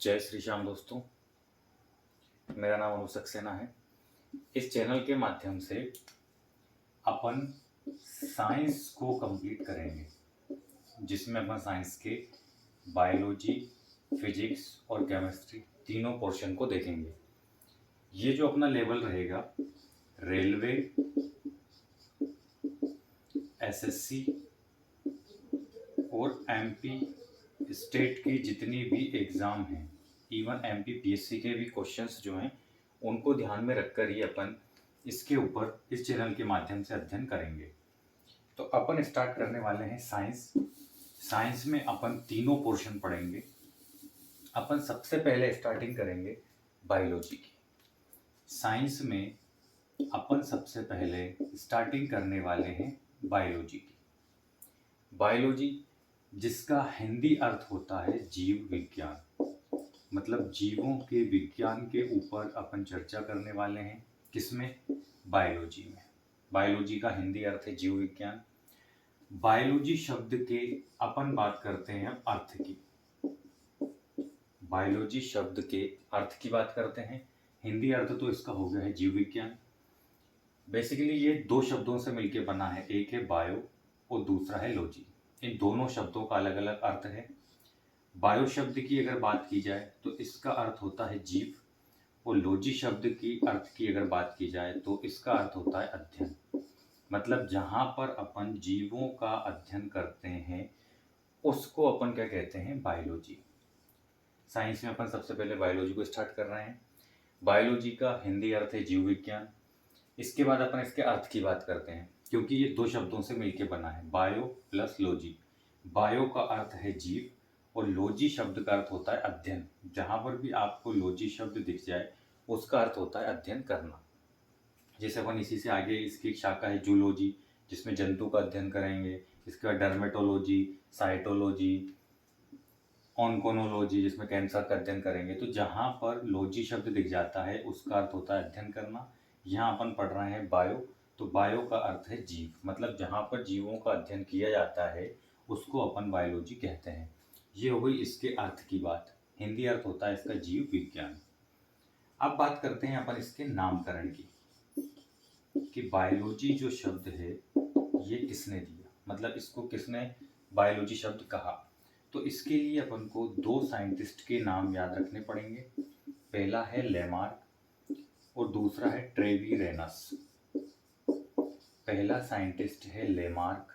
जय श्री श्याम दोस्तों। मेरा नाम अनुज सक्सेना है। इस चैनल के माध्यम से अपन साइंस को कंप्लीट करेंगे, जिसमें अपन साइंस के बायोलॉजी, फिजिक्स और केमिस्ट्री तीनों पोर्शन को देखेंगे। ये जो अपना लेवल रहेगा, रेलवे, एसएससी और एमपी स्टेट की जितनी भी एग्ज़ाम हैं, इवन एमपी पीएससी के भी क्वेश्चंस जो हैं उनको ध्यान में रखकर ही अपन इसके ऊपर इस चैनल के माध्यम से अध्ययन करेंगे। तो अपन स्टार्ट करने वाले हैं साइंस। साइंस में अपन तीनों पोर्शन पढ़ेंगे। अपन सबसे पहले स्टार्टिंग करेंगे बायोलॉजी की। साइंस में अपन सबसे पहले स्टार्टिंग करने वाले हैं बायोलॉजी की। बायोलॉजी जिसका हिंदी अर्थ होता है जीव विज्ञान, मतलब जीवों के विज्ञान के ऊपर अपन चर्चा करने वाले हैं। किसमें? बायोलॉजी में। बायोलॉजी का हिंदी अर्थ है जीव विज्ञान। बायोलॉजी शब्द के अपन बात करते हैं अब अर्थ की। बायोलॉजी शब्द के अर्थ की बात करते हैं। हिंदी अर्थ तो इसका हो गया है जीव विज्ञान। बेसिकली ये दो शब्दों से मिलकर बना है, एक है बायो और दूसरा है लॉजी। इन दोनों शब्दों का अलग अलग अर्थ है। बायो शब्द की अगर बात की जाए तो इसका अर्थ होता है जीव, और लॉजी शब्द की अर्थ की अगर बात की जाए तो इसका अर्थ होता है अध्ययन। मतलब जहाँ पर अपन जीवों का अध्ययन करते हैं उसको अपन क्या कहते हैं? बायोलॉजी। साइंस में अपन सबसे पहले बायोलॉजी को स्टार्ट कर रहे हैं। बायोलॉजी का हिंदी अर्थ है जीव विज्ञान। इसके बाद अपन इसके अर्थ की बात करते हैं, क्योंकि ये दो शब्दों से मिलकर बना है, बायो प्लस लॉजी। बायो का अर्थ है जीव और लॉजी शब्द का अर्थ होता है अध्ययन। जहाँ पर भी आपको लॉजी शब्द दिख जाए उसका अर्थ होता है अध्ययन करना। जैसे अपन इसी से आगे इसकी शाखा है जूलॉजी, जिसमें जंतु का अध्ययन करेंगे। इसके बाद डर्मेटोलॉजी, साइटोलॉजी, ऑन्कोनोलॉजी, जिसमें कैंसर का अध्ययन करेंगे। तो जहाँ पर लॉजी शब्द दिख जाता है उसका अर्थ होता है अध्ययन करना। यहाँ अपन पढ़ रहे हैं बायो, तो बायो का अर्थ है जीव, मतलब जहाँ पर जीवों का अध्ययन किया जाता है उसको अपन बायोलॉजी कहते हैं। ये हो गई इसके अर्थ की बात। हिंदी अर्थ होता है इसका जीव विज्ञान। अब बात करते हैं अपन इसके नामकरण की, कि बायोलॉजी जो शब्द है ये किसने दिया, मतलब इसको किसने बायोलॉजी शब्द कहा। तो इसके लिए अपन को दो साइंटिस्ट के नाम याद रखने पड़ेंगे। पहला है लेमार्क और दूसरा है ट्रेवीरेनस। पहला साइंटिस्ट है लेमार्क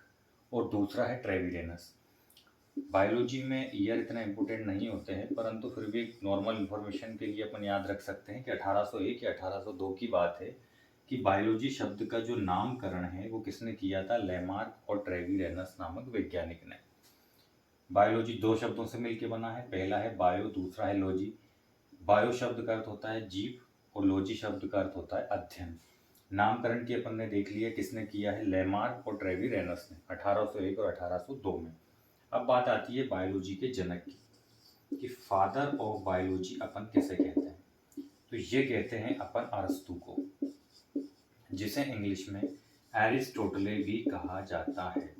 और दूसरा है ट्रेवीरेनस। बायोलॉजी में ईयर इतना इम्पोर्टेंट नहीं होते हैं, परंतु फिर भी एक नॉर्मल इन्फॉर्मेशन के लिए अपन याद रख सकते हैं कि 1801 या 1802 की बात है कि बायोलॉजी शब्द का जो नामकरण है वो किसने किया था? लेमार्क और ट्रेवीरेनस नामक वैज्ञानिक ने। बायोलॉजी दो शब्दों से मिलकर बना है, पहला है बायो, दूसरा है लॉजी। बायो शब्द का अर्थ होता है जीव और लॉजी शब्द का अर्थ होता है अध्ययन। नामकरण की अपन ने देख लिया किसने किया है, लेमार्क और ट्रेवीरेनस ने 1801 और 1802 में। अब बात आती है बायोलॉजी के जनक की, कि फादर ऑफ बायोलॉजी अपन किसे कहते हैं। तो ये कहते हैं अपन अरस्तु को, जिसे इंग्लिश में एरिस्टोटले भी कहा जाता है।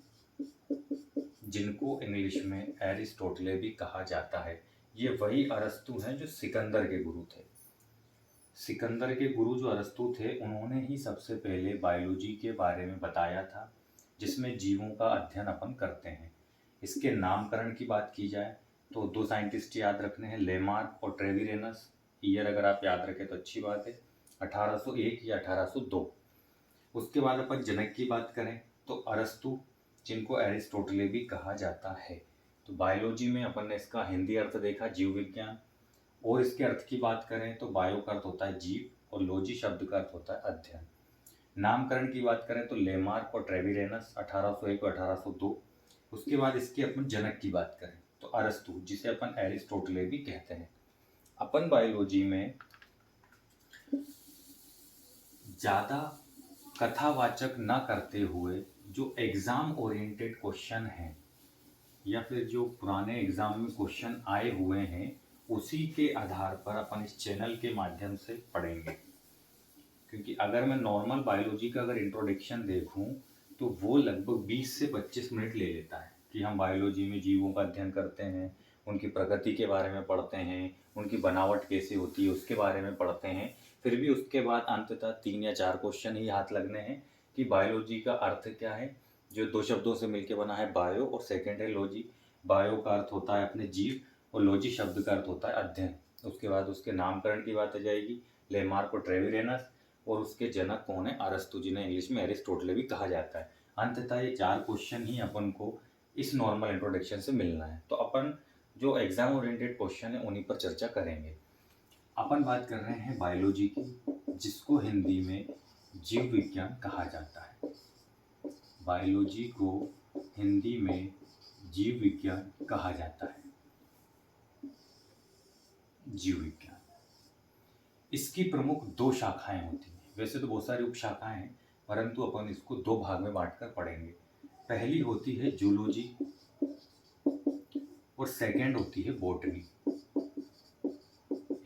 जिनको इंग्लिश में एरिस्टोटले भी कहा जाता है, ये वही अरस्तु हैं जो सिकंदर के गुरु थे। सिकंदर के गुरु जो अरस्तु थे उन्होंने ही सबसे पहले बायोलॉजी के बारे में बताया था, जिसमें जीवों का अध्ययन अपन करते हैं। इसके नामकरण की बात की जाए तो दो साइंटिस्ट याद रखने हैं, लेमार्क और ट्रेवीरेनस। ईयर अगर आप याद रखें तो अच्छी बात है, 1801 या 1802। उसके बाद अपन जनक की बात करें तो अरस्तु, जिनको एरिस्टोटले भी कहा जाता है। तो बायोलॉजी में अपन ने इसका हिंदी अर्थ देखा जीव विज्ञान, और इसके अर्थ की बात करें तो बायो का अर्थ होता है जीव और लॉजी शब्द का अर्थ होता है अध्ययन। नामकरण की बात करें तो लेमार्क और ट्रेवीरेनस 1801 और 1802। उसके बाद इसके अपन जनक की बात करें तो अरस्तु, जिसे अपन एरिस्टोटले भी कहते हैं। अपन बायोलॉजी में ज़्यादा कथावाचक न करते हुए जो एग्ज़ाम ओरिएंटेड क्वेश्चन हैं या फिर जो पुराने एग्ज़ाम में क्वेश्चन आए हुए हैं उसी के आधार पर अपन इस चैनल के माध्यम से पढ़ेंगे। क्योंकि अगर मैं नॉर्मल बायोलॉजी का अगर इंट्रोडक्शन देखूं तो वो लगभग 20 से 25 मिनट ले लेता है, कि हम बायोलॉजी में जीवों का अध्ययन करते हैं, उनकी प्रगति के बारे में पढ़ते हैं, उनकी बनावट कैसी होती है उसके बारे में पढ़ते हैं। फिर भी उसके बाद अंततः 3 या 4 क्वेश्चन ही हाथ लगने हैं कि बायोलॉजी का अर्थ क्या है, जो 2 शब्दों से मिलकर बना है बायो, और सेकंड है लॉजी। बायो का अर्थ होता है अपने जीव, और लॉजी शब्द का अर्थ होता है अध्ययन। उसके बाद उसके नामकरण की बात आ जाएगी, लेमार्क और ट्रेविरेनस, और उसके जनक कौन है, अरस्तु, जिन्हें इंग्लिश में एरिस्टोटल भी कहा जाता है। अंततः ये 4 क्वेश्चन ही अपन को इस नॉर्मल इंट्रोडक्शन से मिलना है। तो अपन जो एग्जाम ओरिएंटेड क्वेश्चन है उन्हीं पर चर्चा करेंगे। अपन बात कर रहे हैं बायोलॉजी की, जिसको हिंदी में जीव विज्ञान कहा जाता है। बायोलॉजी को हिंदी में जीव विज्ञान कहा जाता है। जीव विज्ञान, इसकी प्रमुख 2 शाखाएं होती हैं। वैसे तो बहुत सारी उपशाखाएं हैं, परंतु अपन इसको 2 भाग में बांटकर पढ़ेंगे। पहली होती है जूलॉजी और सेकंड होती है बॉटनी।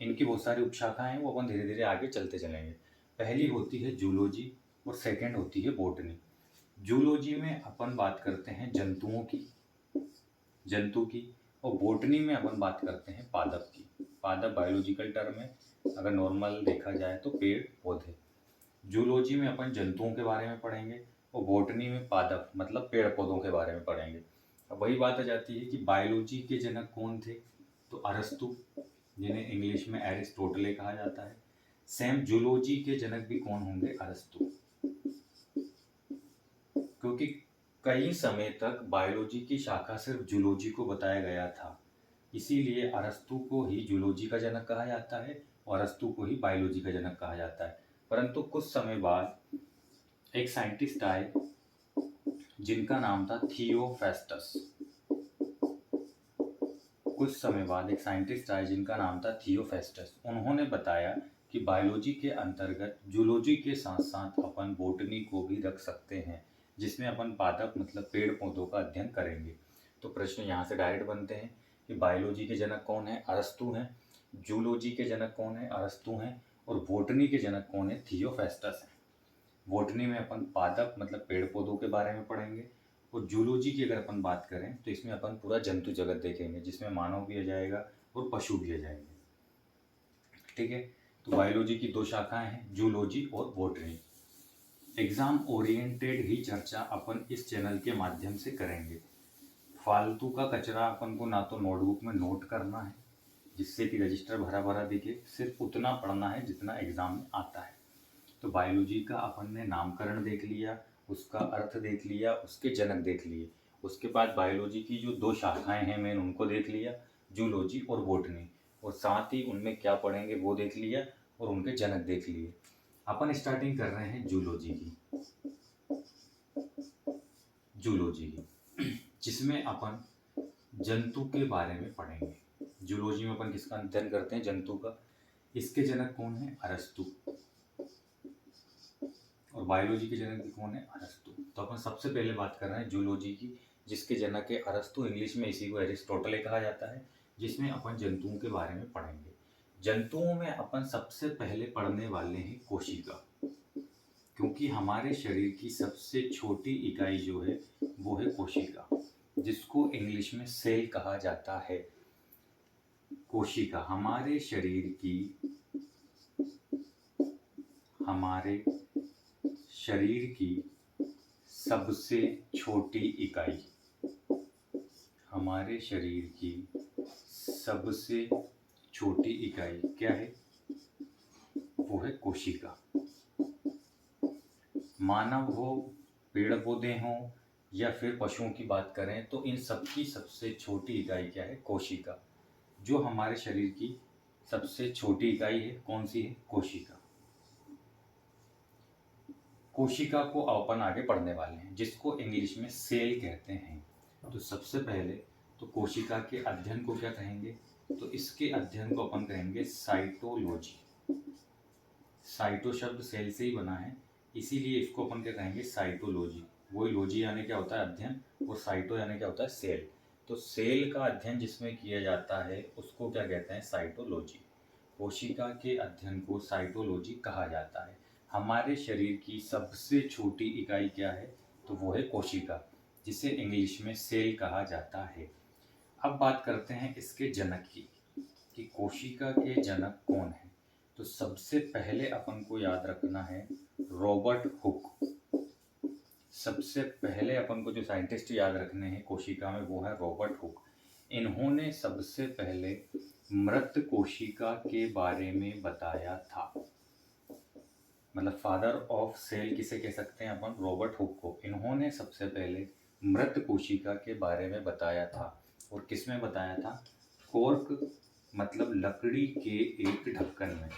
इनकी बहुत सारी उपशाखाएं हैं, वो अपन धीरे धीरे आगे चलते चलेंगे। पहली होती है जूलॉजी और सेकंड होती है बॉटनी। जूलॉजी में अपन बात करते हैं जंतु की, और बॉटनी में अपन बात करते हैं पादप की। पादप बायोलॉजिकल टर्म है, अगर नॉर्मल देखा जाए तो पेड़ पौधे। जूलॉजी में अपन जंतुओं के बारे में पढ़ेंगे, और बॉटनी में पादप मतलब पेड़ पौधों के बारे में पढ़ेंगे। अब वही बात आ जाती है कि बायोलॉजी के जनक कौन थे, तो अरस्तु, जिन्हें इंग्लिश में एरिस्टोटले कहा जाता है। सेम जूलॉजी के जनक भी कौन होंगे, अरस्तु, क्योंकि कई समय तक बायोलॉजी की शाखा सिर्फ जूलॉजी को बताया गया था, इसीलिए अरस्तु को ही जूलॉजी का जनक कहा जाता है और अरस्तु को ही बायोलॉजी का जनक कहा जाता है। परंतु कुछ समय बाद एक साइंटिस्ट आए जिनका नाम था थियोफेस्टस। उन्होंने बताया कि बायोलॉजी के अंतर्गत जूलॉजी के साथ साथ अपन बॉटनी को भी रख सकते हैं, जिसमें अपन पादप मतलब पेड़ पौधों का अध्ययन करेंगे। तो प्रश्न यहाँ से डायरेक्ट बनते हैं कि बायोलॉजी के जनक कौन है, अरस्तु हैं। जूलॉजी के जनक कौन है, अरस्तु हैं। और बॉटनी के जनक कौन है, थियोफेस्टस हैं। बॉटनी में अपन पादप मतलब पेड़ पौधों के बारे में पढ़ेंगे, और जूलॉजी की अगर अपन बात करें तो इसमें अपन पूरा जंतु जगत देखेंगे, जिसमें मानव भी आ जाएगा और पशु भी आ जाएंगे। ठीक है, तो बायोलॉजी की 2 शाखाएं हैं, जूलॉजी और बॉटनी। एग्जाम ओरिएंटेड ही चर्चा अपन इस चैनल के माध्यम से करेंगे। फालतू का कचरा अपन को ना तो नोटबुक में नोट करना है जिससे कि रजिस्टर भरा भरा दिखे, सिर्फ उतना पढ़ना है जितना एग्जाम में आता है। तो बायोलॉजी का अपन ने नामकरण देख लिया, उसका अर्थ देख लिया, उसके जनक देख लिए। उसके बाद बायोलॉजी की जो 2 शाखाएं हैं मेन उनको देख लिया, जूलॉजी और बॉटनी, और साथ ही उनमें क्या पढ़ेंगे वो देख लिया और उनके जनक देख लिए। अपन स्टार्टिंग कर रहे हैं जूलॉजी की, जिसमें अपन जंतु के बारे में पढ़ेंगे। जूलॉजी में अपन किसका अध्ययन करते हैं, जंतु का। इसके जनक कौन है, अरस्तु, और बायोलॉजी के जनक भी कौन है, अरस्तु। तो अपन सबसे पहले बात कर रहे हैं जूलॉजी की, जिसके जनक है अरस्तु। इंग्लिश में इसी को एरिस्टोटले कहा जाता है, जिसमें अपन जंतुओं के बारे में पढ़ेंगे। जंतुओं में अपन सबसे पहले पढ़ने वाले हैं कोशिका, क्योंकि हमारे शरीर की सबसे छोटी इकाई जो है वो है कोशिका, जिसको इंग्लिश में सेल कहा जाता है। कोशिका हमारे शरीर की सबसे छोटी इकाई, हमारे शरीर की सबसे छोटी इकाई क्या है, वो है कोशिका। मानव हो, पेड़ पौधे हों या फिर पशुओं की बात करें तो इन सबकी सबसे छोटी इकाई क्या है, कोशिका। जो हमारे शरीर की सबसे छोटी इकाई है कौन सी है, कोशिका। कोशिका को अपन आगे पढ़ने वाले हैं, जिसको इंग्लिश में सेल कहते हैं। तो सबसे पहले तो कोशिका के अध्ययन को क्या कहेंगे, तो इसके अध्ययन को अपन कहेंगे साइटोलॉजी। साइटो शब्द सेल से ही बना है, इसीलिए इसको अपन क्या कहेंगे, साइटोलॉजी। वही लॉजी यानी क्या होता है, अध्ययन, और साइटो यानी क्या होता है, सेल। तो सेल का अध्ययन जिसमें किया जाता है उसको क्या कहते हैं, साइटोलॉजी। कोशिका के अध्ययन को साइटोलॉजी कहा जाता है। हमारे शरीर की सबसे छोटी इकाई क्या है, तो वो है कोशिका, जिसे इंग्लिश में सेल कहा जाता है। अब बात करते हैं इसके जनक की, कि कोशिका के जनक कौन है। तो सबसे पहले अपन को याद रखना है रॉबर्ट हुक। सबसे पहले अपन को जो साइंटिस्ट याद रखने हैं कोशिका में वो है रॉबर्ट हुक। इन्होंने सबसे पहले मृत कोशिका के बारे में बताया था। मतलब फादर ऑफ सेल किसे कह सकते हैं अपन, रॉबर्ट हुक को। इन्होंने सबसे पहले मृत कोशिका के बारे में बताया था। और किस में बताया था? कॉर्क मतलब लकड़ी के एक ढक्कन में।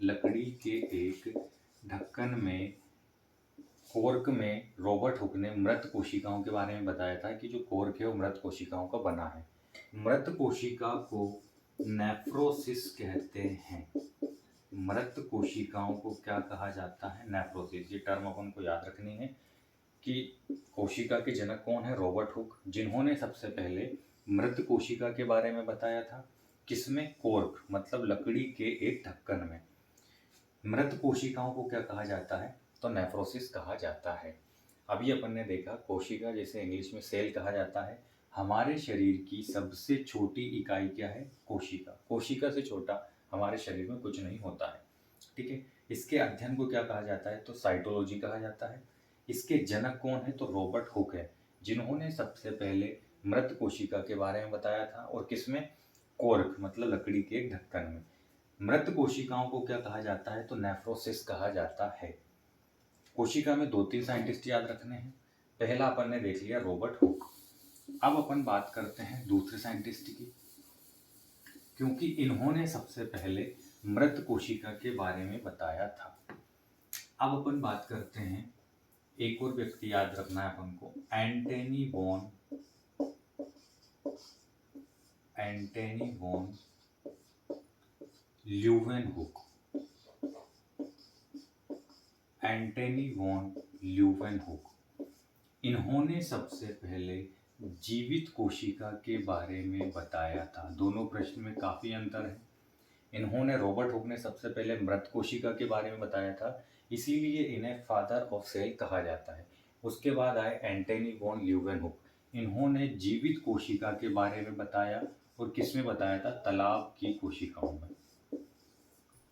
लकड़ी के एक ढक्कन में, कॉर्क में रॉबर्ट हुक ने मृत कोशिकाओं के बारे में बताया था कि जो कॉर्क है वो मृत कोशिकाओं का बना है। मृत कोशिका को नेफ्रोसिस कहते हैं। मृत कोशिकाओं को क्या कहा जाता है? नेफ्रोसिस। ये टर्म अपन को याद रखनी है कि कोशिका के जनक कौन है? रॉबर्ट हुक, जिन्होंने सबसे पहले मृत कोशिका के बारे में बताया था। किसमें? कॉर्क मतलब लकड़ी के एक ढक्कन में। मृत कोशिकाओं को क्या कहा जाता है? तो नेफ्रोसिस कहा जाता है। अभी अपन ने देखा कोशिका जैसे इंग्लिश में सेल कहा जाता है। हमारे शरीर की सबसे छोटी इकाई क्या है? कोशिका। कोशिका से छोटा हमारे शरीर में कुछ नहीं होता है। ठीक है। इसके अध्ययन को क्या कहा जाता है? तो साइटोलॉजी कहा जाता है। इसके जनक कौन है? तो रॉबर्ट हुक है, जिन्होंने सबसे पहले मृत कोशिका के बारे में बताया था। और किसमें? कॉर्क मतलब लकड़ी के एक ढक्कन में। मृत कोशिकाओं को क्या कहा जाता है? तो नेफ्रोसिस कहा जाता है। कोशिका में 2-3 साइंटिस्ट याद रखने हैं। पहला अपन ने देख लिया रॉबर्ट हुक। अब अपन बात करते हैं दूसरे साइंटिस्ट की, क्योंकि इन्होंने सबसे पहले मृत कोशिका के बारे में बताया था। अब अपन बात करते हैं, एक और व्यक्ति याद रखना है अपन को, Antonie van Leeuwenhoek. Antonie van Leeuwenhoek. इन्होंने सबसे पहले जीवित कोशिका के बारे में बताया था। दोनों प्रश्न में काफ़ी अंतर है। इन्होंने, रॉबर्ट हुक ने सबसे पहले मृत कोशिका के बारे में बताया था, इसीलिए इन्हें फादर ऑफ सेल कहा जाता है। उसके बाद आए एंटनी वॉन ल्यूवेनहुक। इन्होंने जीवित कोशिका के बारे में बताया। और किस में बताया था? तालाब की कोशिकाओं में।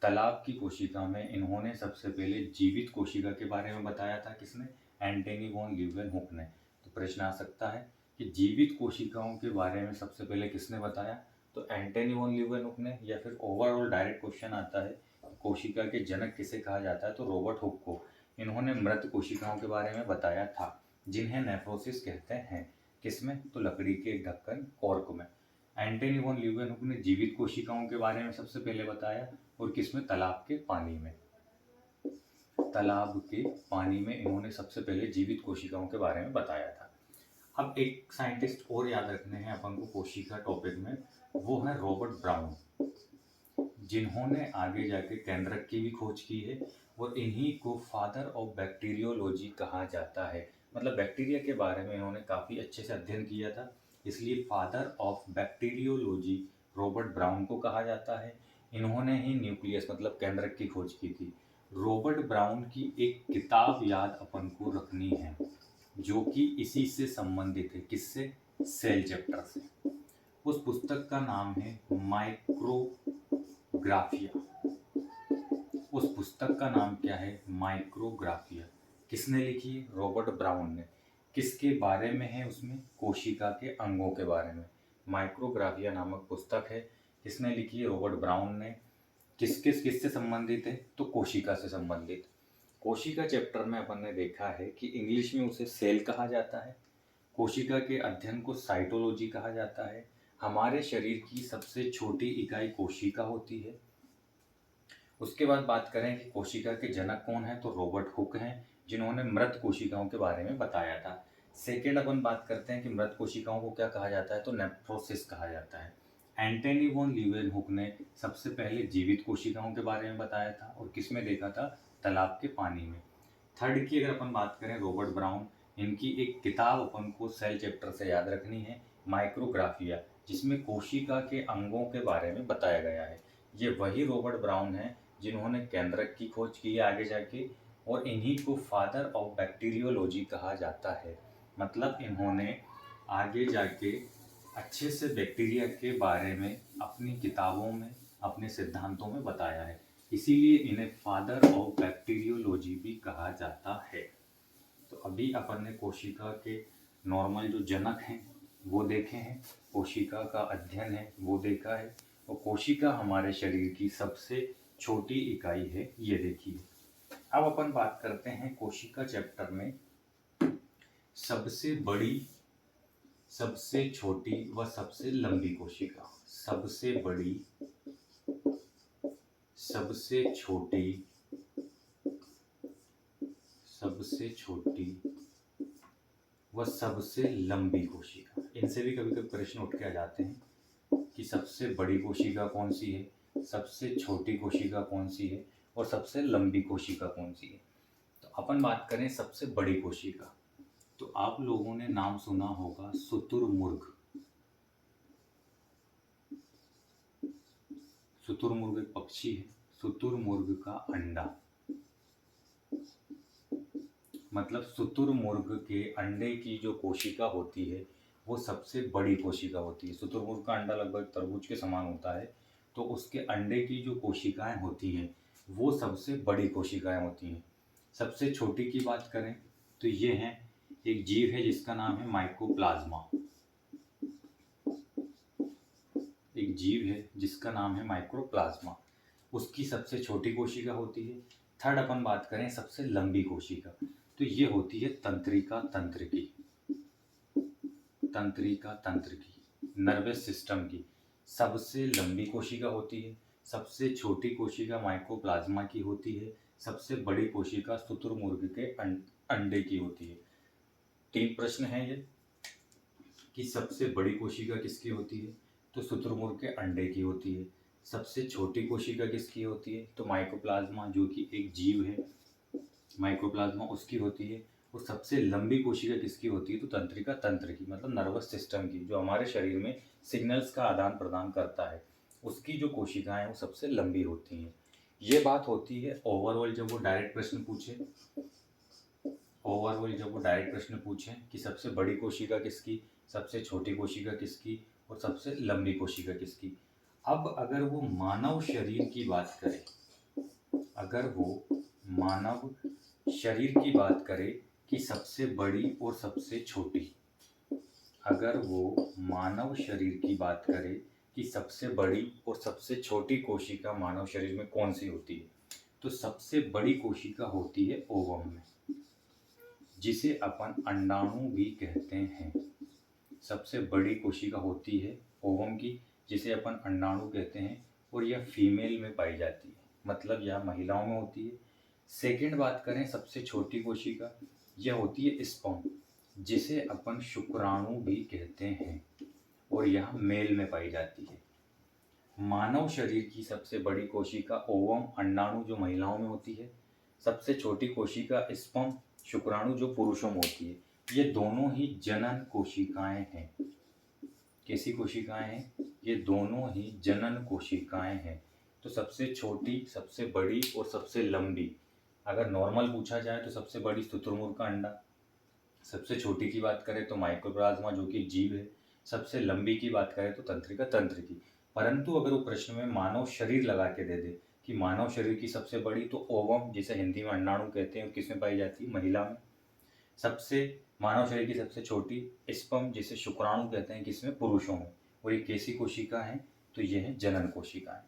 तालाब की कोशिका में इन्होंने सबसे पहले जीवित कोशिका के बारे में बताया था। किसने? एंटनी वॉन ल्यूवेनहुक ने। तो प्रश्न आ सकता है कि जीवित कोशिकाओं के बारे में सबसे पहले किसने बताया? तो एंटनी वॉन ल्यूवेनहुक ने। या फिर ओवरऑल डायरेक्ट क्वेश्चन आता है कोशिका के जनक किसे कहा जाता है? तो रॉबर्ट हुक को। इन्होंने मृत कोशिकाओं के बारे में बताया था, जिन्हें नेफ्रोसिस कहते हैं। किसमें? तो लकड़ी के एक ढक्कन कॉर्क में। एंटनी वॉन ल्यूवेनहुक ने जीवित कोशिकाओं के बारे में सबसे पहले बताया। और किसमें? तालाब के पानी में। तालाब के पानी में इन्होंने सबसे पहले जीवित कोशिकाओं के बारे में बताया था। अब एक साइंटिस्ट और याद रखने हैं अपन को कोशिका टॉपिक में, वो है रॉबर्ट ब्राउन, जिन्होंने आगे जाके केंद्रक की भी खोज की है। और इन्हीं को फादर ऑफ बैक्टीरियोलॉजी कहा जाता है। मतलब बैक्टीरिया के बारे में इन्होंने काफ़ी अच्छे से अध्ययन किया था, इसलिए father of bacteriology Robert brown को कहा जाता है। इन्होंने ही न्यूक्लियस मतलब केंद्रक की खोज की थी। रॉबर्ट ब्राउन की एक किताब याद अपन को रखनी है, जो कि इसी से संबंधित है। किससे? सेल चैप्टर से। उस पुस्तक का नाम है माइक्रोग्राफिया। उस पुस्तक का नाम क्या है? माइक्रोग्राफिया। किसने लिखी है? रॉबर्ट ब्राउन ने। किसके बारे में है उसमें? कोशिका के अंगों के बारे में। माइक्रोग्राफिया नामक पुस्तक है। किसने लिखी है? रॉबर्ट ब्राउन ने। किससे संबंधित है? तो कोशिका से संबंधित। कोशिका चैप्टर में अपन ने देखा है कि इंग्लिश में उसे सेल कहा जाता है। कोशिका के अध्ययन को साइटोलॉजी कहा जाता है। हमारे शरीर की सबसे छोटी इकाई कोशिका होती है। उसके बाद बात करें कि कोशिका के जनक कौन है, तो रॉबर्ट हुक हैं, जिन्होंने मृत कोशिकाओं के बारे में बताया था। सेकेंड अपन बात करते हैं कि मृत कोशिकाओं को क्या कहा जाता है, तो नेफ्रोसिस कहा जाता है। एंटनी वॉन ल्यूवेनहुक ने सबसे पहले जीवित कोशिकाओं के बारे में बताया था। और किस में देखा था? तालाब के पानी में। थर्ड की अगर अपन बात करें, रॉबर्ट ब्राउन, इनकी एक किताब अपन को सेल चैप्टर से याद रखनी है, माइक्रोग्राफिया, जिसमें कोशिका के अंगों के बारे में बताया गया है। ये वही रॉबर्ट ब्राउन है जिन्होंने केंद्रक की खोज की है आगे जाके। और इन्हीं को फादर ऑफ बैक्टीरियोलॉजी कहा जाता है। मतलब इन्होंने आगे जाके अच्छे से बैक्टीरिया के बारे में अपनी किताबों में, अपने सिद्धांतों में बताया है, इसीलिए इन्हें फादर ऑफ बैक्टीरियोलॉजी भी कहा जाता है। तो अभी अपन ने कोशिका के नॉर्मल जो जनक हैं वो देखे हैं, कोशिका का अध्ययन है वो देखा है, और कोशिका हमारे शरीर की सबसे छोटी इकाई है ये देखिए। अब अपन बात करते हैं कोशिका चैप्टर में सबसे बड़ी, सबसे छोटी व सबसे लंबी कोशिका। सबसे बड़ी, सबसे छोटी, सबसे छोटी व सबसे लंबी कोशिका। इनसे भी कभी कभी प्रश्न उठ के आ जाते हैं कि सबसे बड़ी कोशिका कौन सी है, सबसे छोटी कोशिका कौन सी है और सबसे लंबी कोशिका कौन सी है। तो अपन बात करें सबसे बड़ी कोशिका, तो आप लोगों ने नाम सुना होगा शुतुरमुर्ग। शुतुरमुर्ग एक पक्षी है। शुतुरमुर्ग का अंडा, मतलब शुतुरमुर्ग के अंडे की जो कोशिका होती है वो सबसे बड़ी कोशिका होती है। शुतुरमुर्ग का अंडा लगभग तरबूज के समान होता है, तो उसके अंडे की जो कोशिकाएं होती हैं वो सबसे बड़ी कोशिकाएं होती हैं। सबसे छोटी की बात करें तो ये है एक जीव है जिसका नाम है माइकोप्लाज्मा। एक जीव है जिसका नाम है माइक्रोप्लाज्मा, उसकी सबसे छोटी कोशिका होती है। थर्ड अपन बात करें सबसे लंबी कोशिका, तो ये होती है तंत्रिका तंत्रिकी। तंत्रिका तंत्रिकी नर्वस सिस्टम की सबसे लंबी कोशिका होती है। सबसे छोटी कोशिका माइकोप्लाज्मा की होती है। सबसे बड़ी कोशिका शुतुरमुर्ग के अंडे की होती है। 3 प्रश्न है ये कि सबसे बड़ी कोशिका किसकी होती है, तो शुतुरमुर्ग के अंडे की होती है। सबसे छोटी कोशिका किसकी होती है, तो माइकोप्लाज्मा जो कि एक जीव है, माइकोप्लाज्मा उसकी होती है। और सबसे लंबी कोशिका किसकी होती है, तो तंत्रिका तंत्र की, मतलब नर्वस सिस्टम की, जो हमारे शरीर में सिग्नल्स का आदान प्रदान करता है, उसकी जो कोशिकाएं हैं वो सबसे लंबी होती हैं। ये बात होती है ओवरऑल जब वो डायरेक्ट प्रश्न पूछे, ओवरऑल जब वो डायरेक्ट प्रश्न पूछें कि सबसे बड़ी कोशिका किसकी, सबसे छोटी कोशिका किसकी और सबसे लंबी कोशिका किसकी। अब अगर वो मानव शरीर की बात करे, अगर वो मानव शरीर की बात करे कि सबसे बड़ी और सबसे छोटी, अगर वो मानव शरीर की बात करे कि सबसे बड़ी और सबसे छोटी कोशिका मानव शरीर में कौन सी होती है, तो सबसे बड़ी कोशिका होती है ओवम में, जिसे अपन अंडाणु भी कहते हैं। सबसे बड़ी कोशिका होती है ओवम की, जिसे अपन अंडाणु कहते हैं, और यह फीमेल में पाई जाती है, मतलब यह महिलाओं में होती है। सेकंड बात करें सबसे छोटी कोशिका, यह होती है स्पर्म, जिसे अपन शुक्राणु भी कहते हैं, और यह मेल में पाई जाती है। मानव शरीर की सबसे बड़ी कोशिका ओवम अंडाणु जो महिलाओं में होती है, सबसे छोटी कोशिका स्पर्म शुक्राणु जो पुरुषों में होती है। ये दोनों ही जनन कोशिकाएं हैं। कैसी कोशिकाएं हैं, ये दोनों ही जनन कोशिकाएं हैं। तो सबसे छोटी, सबसे बड़ी और सबसे लंबी, अगर नॉर्मल पूछा जाए तो सबसे बड़ी शुतुरमुर्ग का अंडा, सबसे छोटी की बात करें तो माइकोप्लाज्मा जो कि जीव है, सबसे लंबी की बात करें तो तंत्रिका तंत्र की। परंतु अगर वो प्रश्न में मानव शरीर लगा के दे दे कि मानव शरीर की सबसे बड़ी, तो ओवम जिसे हिंदी में अंडाणु कहते हैं किसमें पाई जाती है, महिला में। सबसे मानव शरीर की सबसे छोटी स्पर्म जिसे शुक्राणु कहते हैं किसमें, पुरुषों में। और ये कैसी कोशिका है, तो ये है जनन कोशिकाएं।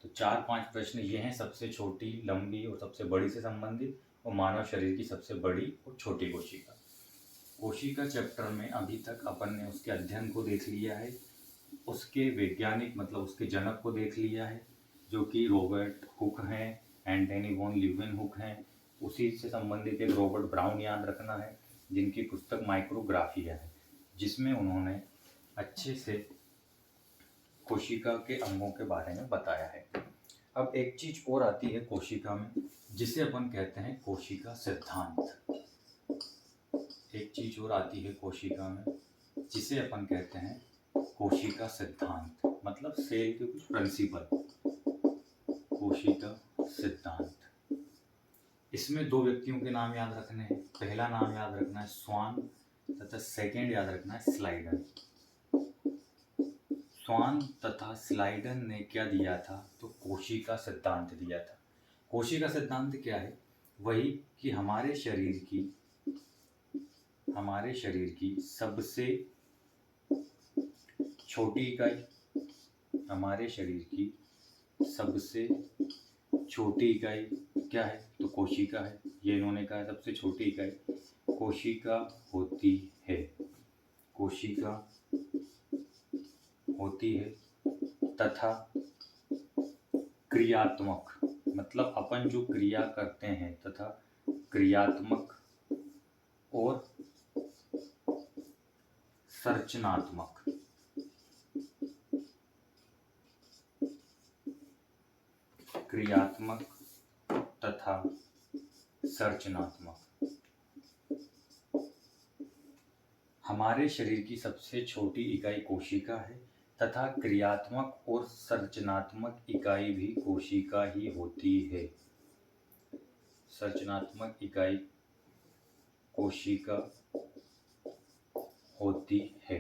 तो 4-5 प्रश्न ये हैं सबसे छोटी, लंबी और सबसे बड़ी से संबंधित, और मानव शरीर की सबसे बड़ी और छोटी कोशिका। कोशिका चैप्टर में अभी तक अपन ने उसके अध्ययन को देख लिया है, उसके वैज्ञानिक मतलब उसके जनक को देख लिया है, जो कि रॉबर्ट हुक हैं, एंटनी वॉन लीeuwenhoek हैं। उसी से संबंधित एक रॉबर्ट ब्राउन याद रखना है, जिनकी पुस्तक माइक्रोग्राफिया है, जिसमें उन्होंने अच्छे से कोशिका के अंगों के बारे में बताया है। अब एक चीज और आती है कोशिका में, जिसे अपन कहते हैं कोशिका सिद्धांत। एक चीज और आती है कोशिका में, जिसे अपन कहते हैं कोशिका सिद्धांत, मतलब सेल के कुछ प्रिंसिपल। कोशिका सिद्धांत, इसमें 2 व्यक्तियों के नाम याद रखने हैं। पहला नाम याद रखना है स्वान तथा सेकंड याद रखना है स्लाइडर। स्वान तथा स्लाइडन ने क्या दिया था, तो कोशिका सिद्धांत दिया था। कोशिका सिद्धांत क्या है, वही कि हमारे शरीर की सबसे छोटी इकाई, हमारे शरीर की सबसे छोटी इकाई क्या है, तो कोशिका है। ये इन्होंने कहा सबसे छोटी इकाई कोशिका होती है, कोशिका होती है तथा क्रियात्मक, मतलब अपन जो क्रिया करते हैं, तथा क्रियात्मक और संरचनात्मक, क्रियात्मक तथा संरचनात्मक। हमारे शरीर की सबसे छोटी इकाई कोशिका है तथा क्रियात्मक और संरचनात्मक इकाई भी कोशिका ही होती है। संरचनात्मक इकाई कोशिका होती है,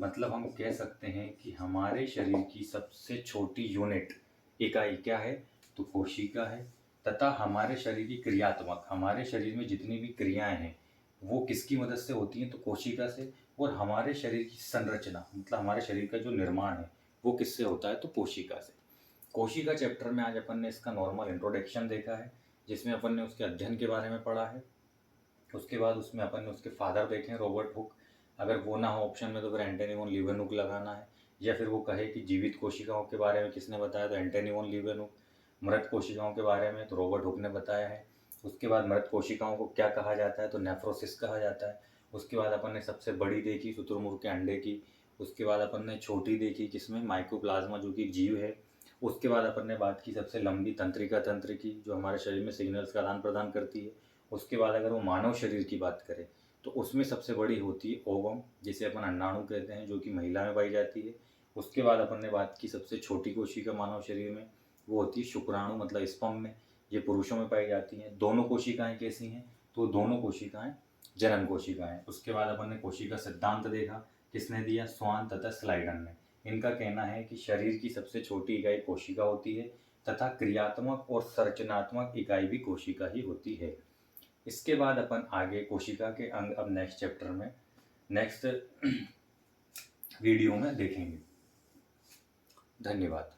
मतलब हम कह सकते हैं कि हमारे शरीर की सबसे छोटी यूनिट इकाई क्या है, तो कोशिका है। तथा हमारे शरीर की क्रियात्मक, हमारे शरीर में जितनी भी क्रियाएं हैं वो किसकी मदद से होती हैं, तो कोशिका से। और हमारे शरीर की संरचना, मतलब हमारे शरीर का जो निर्माण है वो किससे होता है, तो कोशिका से। कोशिका चैप्टर में आज अपन ने इसका नॉर्मल इंट्रोडक्शन देखा है, जिसमें अपन ने उसके अध्ययन के बारे में पढ़ा है। उसके बाद उसमें अपन ने उसके फादर देखे हैं, रॉबर्ट हुक। अगर वो ना हो ऑप्शन में तो फिर एंटनी वॉन लीeuwenhoek लगाना है, या फिर वो कहे कि जीवित कोशिकाओं के बारे में किसने बताया, तो एंटनी वॉन लीeuwenhoek। मृत कोशिकाओं के बारे में तो रॉबर्ट हुक ने बताया है। उसके बाद मृत कोशिकाओं को क्या कहा जाता है, तो नेफ्रोसिस कहा जाता है। उसके बाद अपन ने सबसे बड़ी देखी शुतुरमुर्ग के अंडे की। उसके बाद अपन ने छोटी देखी किसमें, माइकोप्लाज्मा जो कि जीव है। उसके बाद अपन ने बात की सबसे लंबी तंत्रिका तंत्र की, जो हमारे शरीर में सिग्नल्स का आदान प्रदान करती है। उसके बाद अगर वो मानव शरीर की बात करें तो उसमें सबसे बड़ी होती है ओवम, जिसे अपन अंडाणु कहते हैं, जो कि महिला में पाई जाती है। उसके बाद अपन ने बात की सबसे छोटी कोशिका मानव शरीर में, वो होती है शुक्राणु, मतलब स्पर्म में। ये पुरुषों में पाई जाती हैं। दोनों कोशिकाएं कैसी हैं, तो दोनों कोशिकाएं जनन कोशिकाएं। उसके बाद अपन ने कोशिका सिद्धांत देखा, किसने दिया, स्वान तथा स्लाइडन ने। इनका कहना है कि शरीर की सबसे छोटी इकाई कोशिका होती है तथा क्रियात्मक और संरचनात्मक इकाई भी कोशिका ही होती है। इसके बाद अपन आगे कोशिका के अंग अब नेक्स्ट चैप्टर में, नेक्स्ट वीडियो में देखेंगे। धन्यवाद।